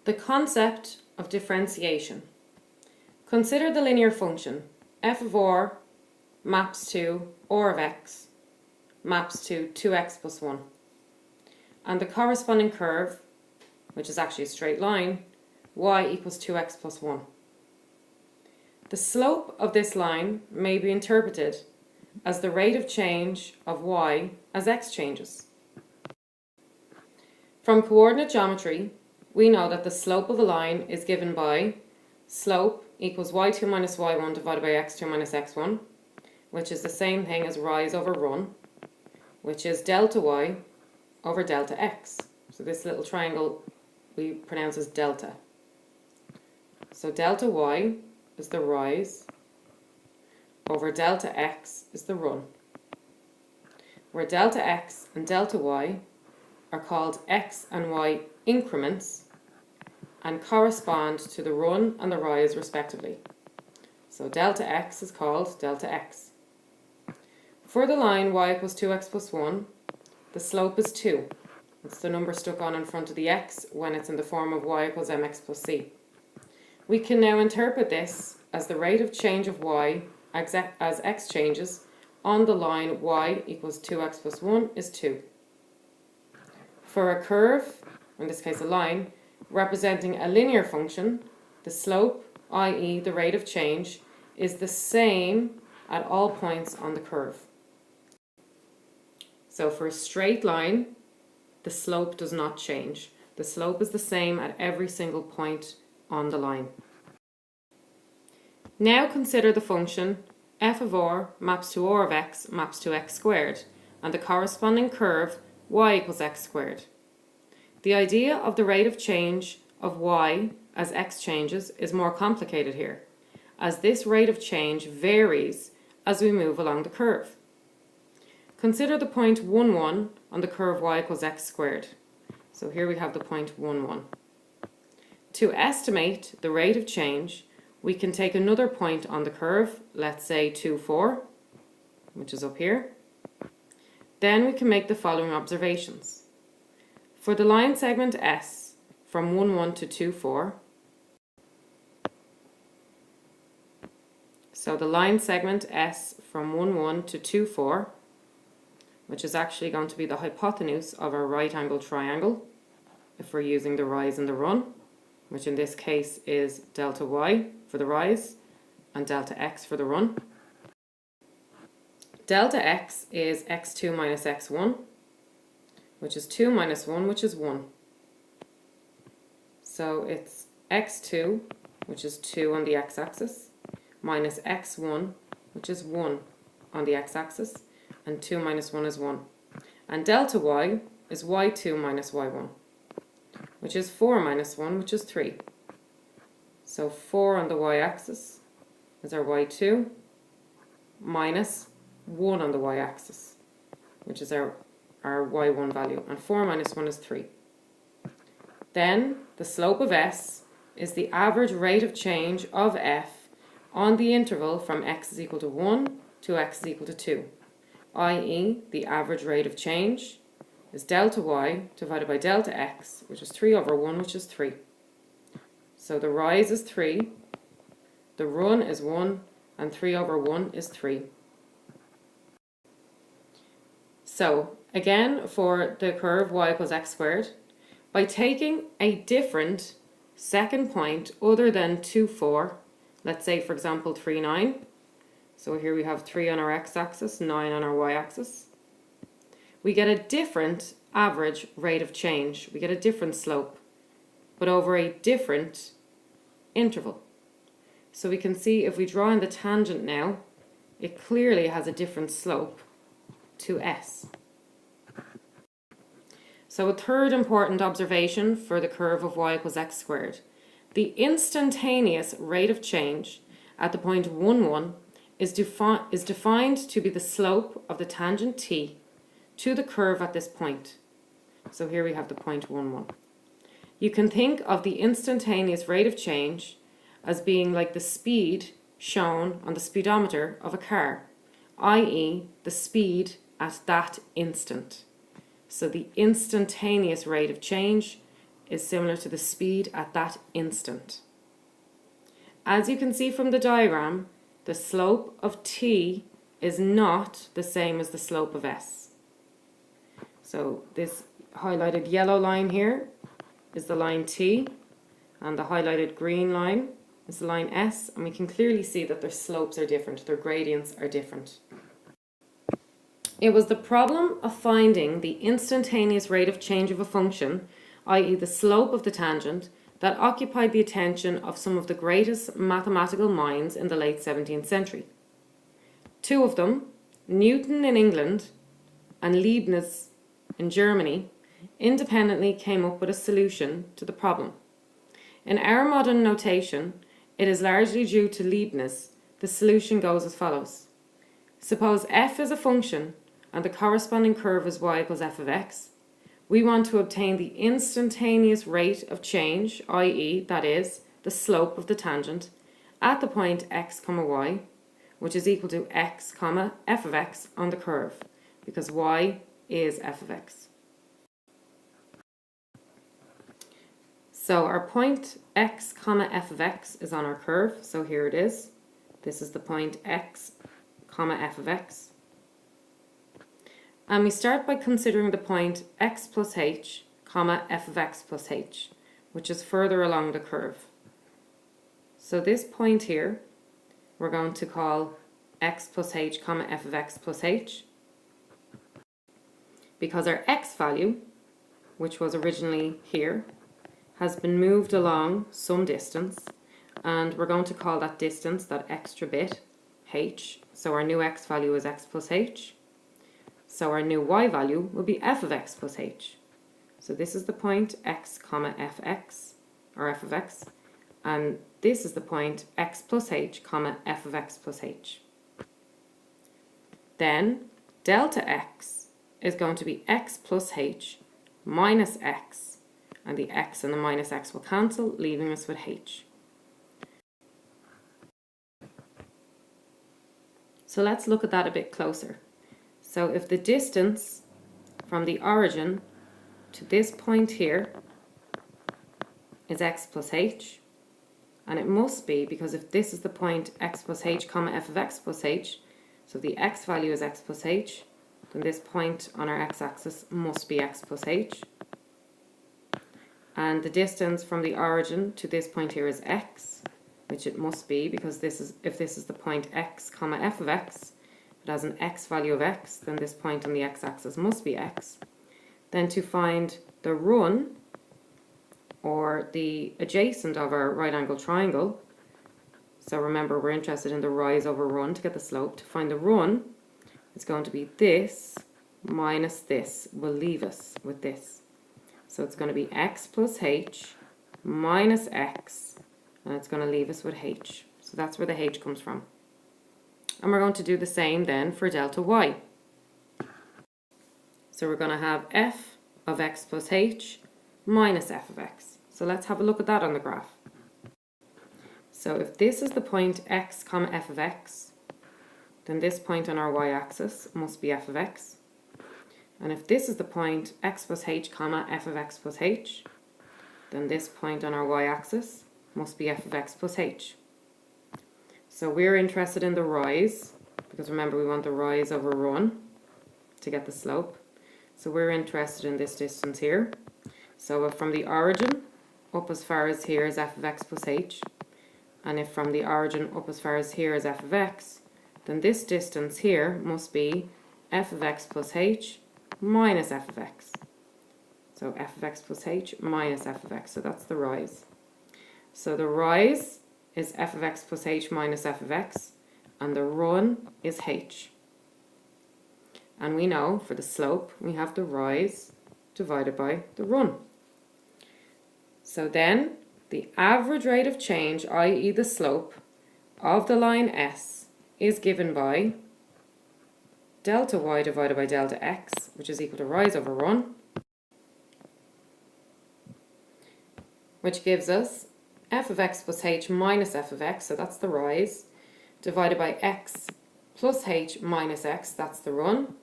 The concept of differentiation. Consider the linear function f of r maps to r of x maps to 2x plus 1, and the corresponding curve, which is actually a straight line, y equals 2x plus 1. The slope of this line may be interpreted as the rate of change of y as x changes. From coordinate geometry, we know that the slope of a line is given by slope equals y2 minus y1 divided by x2 minus x1, which is the same thing as rise over run, which is delta y over delta x. So this little triangle we pronounce as delta. So delta y is the rise over delta x is the run, where delta x and delta y are called x and y increments and correspond to the run and the rise respectively. So delta x is called delta x. For the line y equals 2x plus 1, the slope is 2. It's the number stuck on in front of the x when it's in the form of y equals mx plus c. We can now interpret this as the rate of change of y as x changes on the line y equals 2x plus 1 is 2. For a curve, in this case a line, representing a linear function, the slope, i.e. the rate of change, is the same at all points on the curve. So for a straight line, the slope does not change. The slope is the same at every single point on the line. Now consider the function f of r maps to r of x maps to x squared, and the corresponding curve y equals x squared. The idea of the rate of change of y as x changes is more complicated here, as this rate of change varies as we move along the curve. Consider the point 1, 1 on the curve y equals x squared. So here we have the point 1, 1. To estimate the rate of change, we can take another point on the curve, let's say 2, 4, which is up here. Then we can make the following observations. For the line segment S from 1, 1 to 2, 4, so the line segment S from 1, 1 to 2, 4, which is actually going to be the hypotenuse of our right angled triangle, if we're using the rise and the run, which in this case is delta y for the rise and delta x for the run. Delta x is x2 minus x1, which is 2 minus 1, which is 1. So it's x2, which is 2 on the x-axis, minus x1, which is 1 on the x-axis, and 2 minus 1 is 1. And delta y is y2 minus y1, which is 4 minus 1, which is 3. So 4 on the y-axis is our y2, minus 1 on the y-axis, which is our y1 value, and 4 minus 1 is 3. Then the slope of S is the average rate of change of f on the interval from x is equal to 1 to x is equal to 2, i.e. the average rate of change is delta y divided by delta x, which is 3 over 1, which is 3. So the rise is 3, the run is 1, and 3 over 1 is 3. So again, for the curve y equals x squared, by taking a different second point other than 2, 4, let's say for example 3, 9, so here we have 3 on our x-axis, 9 on our y-axis, we get a different average rate of change, we get a different slope, but over a different interval. So we can see if we draw in the tangent now, it clearly has a different slope to S. So a third important observation for the curve of y equals x squared. The instantaneous rate of change at the point 1, 1 is defined to be the slope of the tangent t to the curve at this point. So here we have the point 1, 1. You can think of the instantaneous rate of change as being like the speed shown on the speedometer of a car, i.e. the speed at that instant. So the instantaneous rate of change is similar to the speed at that instant. As you can see from the diagram, the slope of t is not the same as the slope of s. So this highlighted yellow line here is the line t, and the highlighted green line is the line s, and we can clearly see that their slopes are different, their gradients are different. It was the problem of finding the instantaneous rate of change of a function, i.e. the slope of the tangent, that occupied the attention of some of the greatest mathematical minds in the late 17th century. Two of them, Newton in England and Leibniz in Germany, independently came up with a solution to the problem. In our modern notation, it is largely due to Leibniz. The solution goes as follows. Suppose f is a function and the corresponding curve is y equals f of x. We want to obtain the instantaneous rate of change, i.e. that is, the slope of the tangent, at the point x, y, which is equal to x, f of x on the curve, because y is f of x. So our point x, f of x is on our curve, so here it is. This is the point x, f of x. And we start by considering the point x plus h, f of x plus h, which is further along the curve. So this point here, we're going to call x plus h, f of x plus h, because our x value, which was originally here, has been moved along some distance, and we're going to call that distance, that extra bit, h. So our new x value is x plus h. So our new y value will be f of x plus h. So this is the point x, fx, or f of x, and this is the point x plus h, f of x plus h. Then delta x is going to be x plus h minus x, and the x and the minus x will cancel, leaving us with h. So let's look at that a bit closer. So if the distance from the origin to this point here is x plus h, and it must be, because if this is the point x plus h, f of x plus h, so the x value is x plus h, then this point on our x-axis must be x plus h. And the distance from the origin to this point here is x, which it must be, because if this is the point x, f of x, it has an x value of x, then this point on the x-axis must be x. Then to find the run, or the adjacent of our right angle triangle, so remember we're interested in the rise over run to get the slope. To find the run, it's going to be this minus this will leave us with this. So it's going to be x plus h minus x, and it's going to leave us with h. So that's where the h comes from. And we're going to do the same then for delta y. So we're going to have f of x plus h minus f of x. So let's have a look at that on the graph. So if this is the point x, f of x, then this point on our y-axis must be f of x. And if this is the point x plus h, f of x plus h, then this point on our y-axis must be f of x plus h. So we're interested in the rise, because remember we want the rise over run to get the slope. So we're interested in this distance here. So if from the origin up as far as here is f of x plus h, and if from the origin up as far as here is f of x, then this distance here must be f of x plus h minus f of x. So f of x plus h minus f of x, so that's the rise. So the rise is f of x plus h minus f of x, and the run is h. And we know for the slope we have the rise divided by the run. So then the average rate of change, i.e. the slope, of the line S is given by delta y divided by delta x, which is equal to rise over run, which gives us f of x plus h minus f of x, so that's the rise, divided by x plus h minus x, that's the run.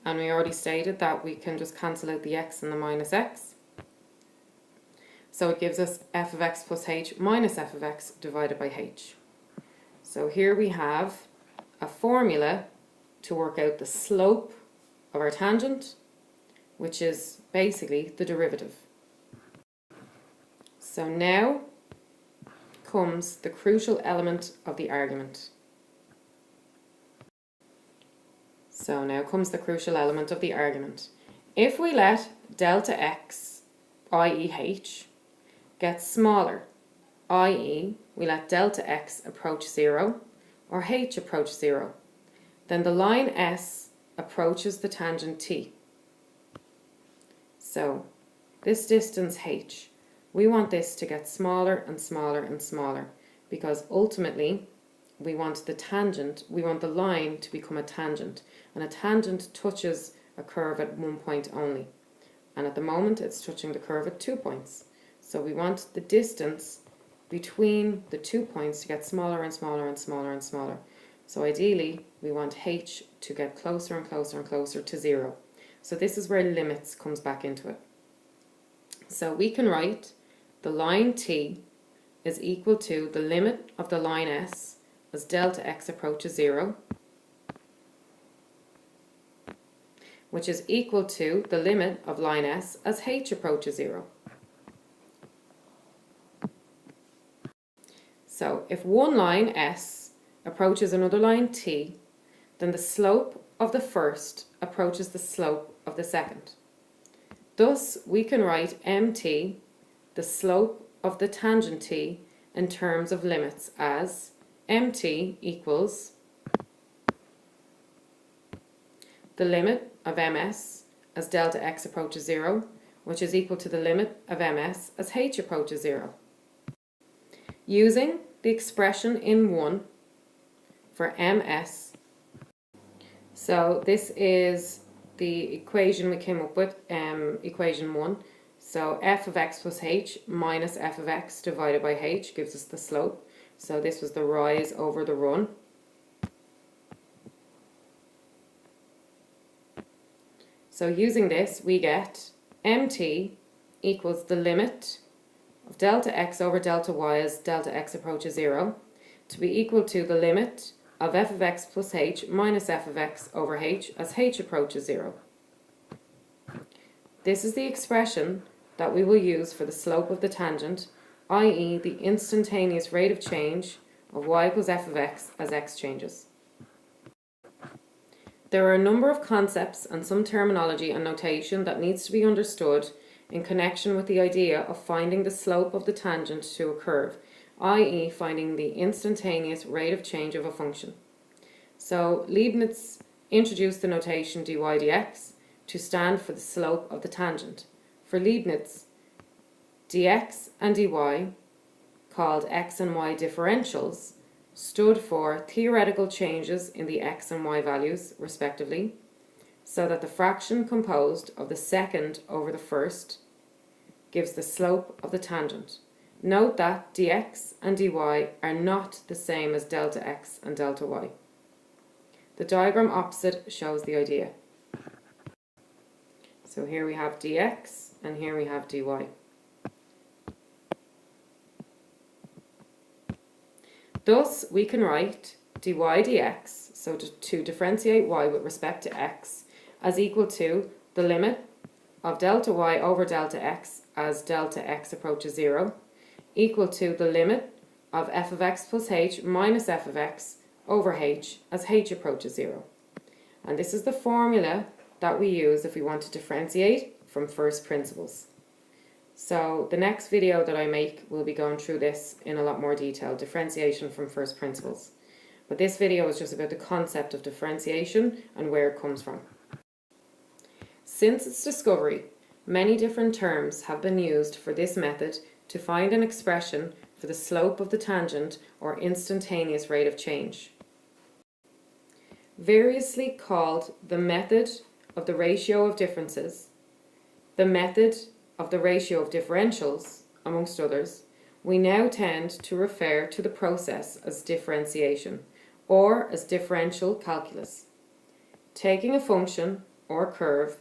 And we already stated that we can just cancel out the x and the minus x. So it gives us f of x plus h minus f of x divided by h. So here we have a formula to work out the slope of our tangent, which is basically the derivative. So now comes the crucial element of the argument. If we let delta x, i.e. h, get smaller, i.e. we let delta x approach 0 or h approach 0, then the line S approaches the tangent t. So this distance h, we want this to get smaller and smaller and smaller, because ultimately we want the line to become a tangent, and a tangent touches a curve at one point only, and at the moment it's touching the curve at 2 points. So we want the distance between the 2 points to get smaller and smaller and smaller and smaller. So ideally we want h to get closer and closer and closer to 0. So this is where limits comes back into it. So we can write the line t is equal to the limit of the line S as delta x approaches 0, which is equal to the limit of line S as h approaches 0. So if one line S approaches another line t, then the slope of the first approaches the slope of the second. Thus we can write mt, the slope of the tangent t, in terms of limits as mt equals the limit of ms as delta x approaches 0, which is equal to the limit of ms as h approaches 0. Using the expression in 1 for ms, so this is the equation we came up with, equation 1. So f of x plus h minus f of x divided by h gives us the slope. So this was the rise over the run. So using this, we get mt equals the limit of delta x over delta y as delta x approaches 0 to be equal to the limit of f of x plus h minus f of x over h as h approaches 0. This is the expression that we will use for the slope of the tangent, i.e. the instantaneous rate of change of y equals f of x as x changes. There are a number of concepts and some terminology and notation that needs to be understood in connection with the idea of finding the slope of the tangent to a curve, i.e. finding the instantaneous rate of change of a function. So Leibniz introduced the notation dy dx to stand for the slope of the tangent. For Leibniz, dx and dy, called x and y differentials, stood for theoretical changes in the x and y values, respectively, so that the fraction composed of the second over the first gives the slope of the tangent. Note that dx and dy are not the same as delta x and delta y. The diagram opposite shows the idea. So here we have dx and here we have dy. Thus we can write dy dx, so to differentiate y with respect to x, as equal to the limit of delta y over delta x as delta x approaches 0, equal to the limit of f of x plus h minus f of x over h as h approaches 0. And this is the formula that we use if we want to differentiate from first principles. So the next video that I make will be going through this in a lot more detail, differentiation from first principles. But this video is just about the concept of differentiation and where it comes from. Since its discovery, many different terms have been used for this method to find an expression for the slope of the tangent or instantaneous rate of change. Variously called the method of the ratio of differences, the method of the ratio of differentials, amongst others, we now tend to refer to the process as differentiation or as differential calculus. Taking a function or curve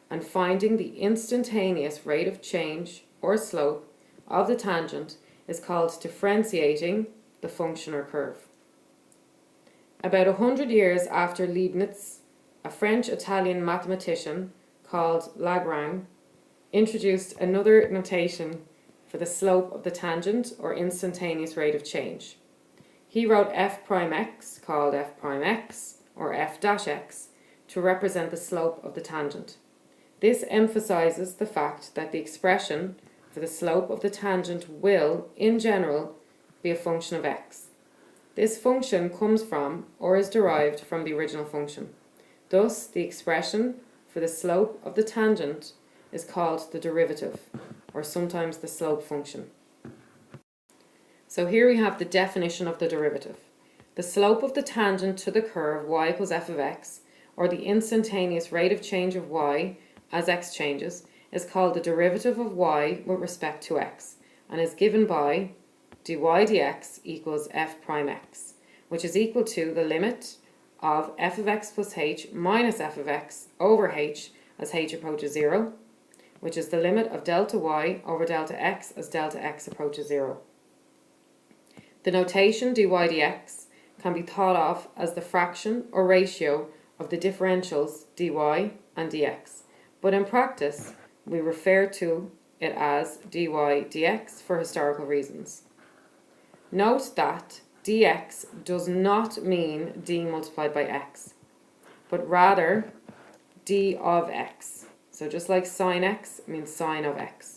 and finding the instantaneous rate of change or slope of the tangent is called differentiating the function or curve. About 100 years after Leibniz, a French-Italian mathematician called Lagrange introduced another notation for the slope of the tangent or instantaneous rate of change. He wrote f prime x, called f prime x, or f dash x, to represent the slope of the tangent. This emphasizes the fact that the expression for the slope of the tangent will, in general, be a function of x. This function comes from, or is derived from, the original function. Thus, the expression for the slope of the tangent is called the derivative, or sometimes the slope function. So here we have the definition of the derivative. The slope of the tangent to the curve y equals f of x, or the instantaneous rate of change of y as x changes, is called the derivative of y with respect to x, and is given by dy dx equals f prime x, which is equal to the limit of f of x plus h minus f of x over h as h approaches 0, which is the limit of delta y over delta x as delta x approaches 0. The notation dy dx can be thought of as the fraction or ratio of the differentials dy and dx, but in practice we refer to it as dy dx for historical reasons. Note that dx does not mean d multiplied by x, but rather d of x. So just like sine x means sine of x.